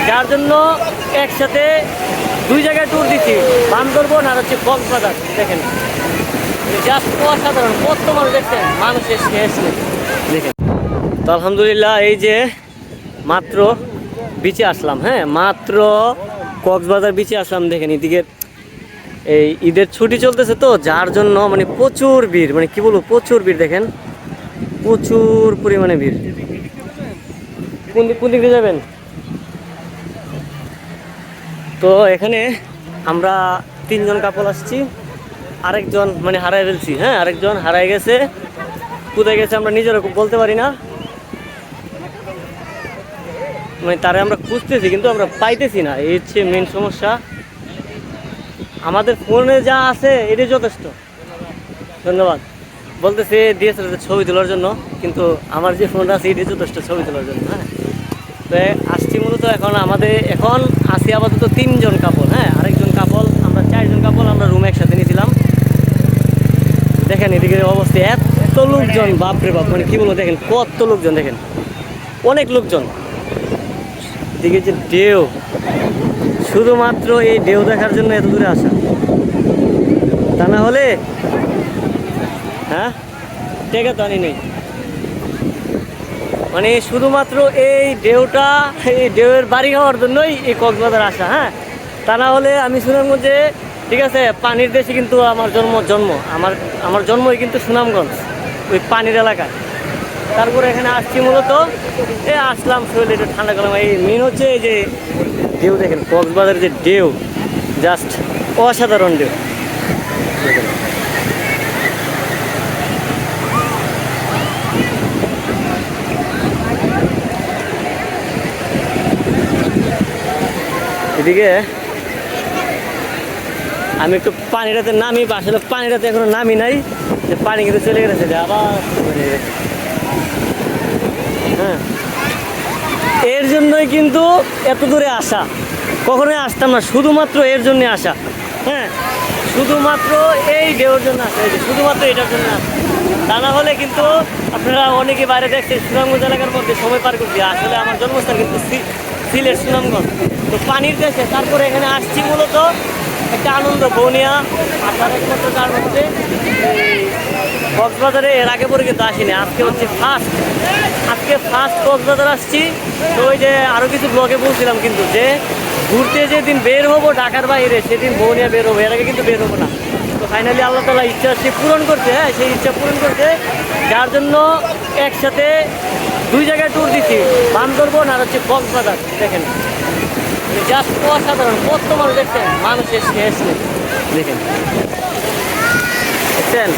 যার জন্য একসাথে দুই জায়গায় ট্যুর দিচ্ছি, বান্দরবন আর হচ্ছে কক্সবাজার। দেখেন জাস্ট অসাধারণ, কত মানুষ দেখছেন, মানুষের শেষ নেই। দেখেন তো আলহামদুলিল্লাহ, এই যে মাত্র বিচে আসলাম, হ্যাঁ মাত্র কক্সবাজার বিচে আসলাম। দেখেন এদিকে এই ঈদের ছুটি চলতেছে তো, যার জন্য মানে প্রচুর ভিড়, মানে কি বলবো প্রচুর ভিড়। দেখেন প্রচুর পরিমাণে ভিড়। কোন দিক দিয়ে যাবেন? তো এখানে আমরা 3জন কাপল আসছি, আরেকজন মানে হারাই ফেলছি, হ্যাঁ আরেকজন হারাই গেছে। কোথায় গেছে আমরা নিজেরও বলতে পারি না, মানে তারে আমরা খুঁজতেছি কিন্তু আমরা পাইতেছি না, এই হচ্ছে মেন সমস্যা। আমাদের ফোনে যা আছে এটাই যথেষ্ট। ধন্যবাদ বলতেছে দিয়েছিল ছবি তোলার জন্য, কিন্তু আমার যে ফোনটা আছে এটাই যথেষ্ট ছবি তোলার জন্য। হ্যাঁ তো আসছি মূলত এখন এখন আসি আপাতত 3জন কাপল, হ্যাঁ আরেকজন কাপল, আমরা 4জন কাপল, আমরা রুম একসাথে নিয়েছিলাম। দেখেন এদিকে অবস্থা, এত লোকজন, বাপরে বাপ, মানে কি বলবো, দেখেন কত লোকজন, দেখেন অনেক লোকজন। এদিকে যে ঢেউ, শুধুমাত্র এই ঢেউ দেখার জন্য এত দূরে আসা, তা না হলে হ্যাঁ টেকা তো আনি নেই। মানে শুধুমাত্র এই ঢেউটা, এই ঢেউয়ের বাড়ি খাওয়ার জন্যই এই কক্সবাজার আসা, হ্যাঁ তা না হলে আমি সুনামগঞ্জে, ঠিক আছে পানির দেশে কিন্তু আমার আমার জন্মই কিন্তু সুনামগঞ্জ, ওই পানির এলাকায়। তারপরে এখানে আসছি মূলত আসলাম শরীরে একটু ঠান্ডা করলাম। এই মেন হচ্ছে এই যে ঢেউ, দেখেন কক্সবাজারের যে ঢেউ, জাস্ট অসাধারণ ঢেউ। এদিকে আমি একটু পানিটাতে নামি, আসলে পানিটাতে এখনো নামি নাই, যে পানি কিন্তু চলে গেছে আবার। হ্যাঁ এর জন্যই কিন্তু এত দূরে আসা, কখনোই আসতাম না, শুধুমাত্র এর জন্যে আসা। হ্যাঁ শুধুমাত্র এই ঢেউর জন্য আসা, এই যে শুধুমাত্র এটার জন্য আসা, তা না হলে কিন্তু আপনারা অনেকে বাইরে দেখছেন সুনামগঞ্জ এলাকার মধ্যে সময় পার করছি। আসলে আমার জন্মস্থান কিন্তু সিলেট সুনামগঞ্জ, তো পানির দেশে। তারপরে এখানে আসছি মূলত একটা আনন্দ বনিয়া আসার একমাত্র কারণ হচ্ছে কক্সবাজারে এর আগে পরে কিন্তু আসিনি, আজকে হচ্ছে আজকে ফার্স্ট কক্সবাজার আসছি। তো ওই যে আরও কিছু ব্লগে বলছিলাম কিন্তু, যে ঘুরতে যেদিন বের হবো ঢাকার বাইরে সেদিন বনিয়া বের হবো, এর আগে কিন্তু বের হবো না। তো ফাইনালি আল্লাহ তাআলা ইচ্ছা সে পূরণ করছে, হ্যাঁ সেই ইচ্ছা পূরণ করছে, যার জন্য একসাথে দুই জায়গায় ট্যুর দিচ্ছি, বান্দরবন আর হচ্ছে কক্সবাজার। দেখেন জাস্ট অসাধারণ, কত মানুষ দেখছেন, মানুষের শেষ নেই। দেখেন দেখছেন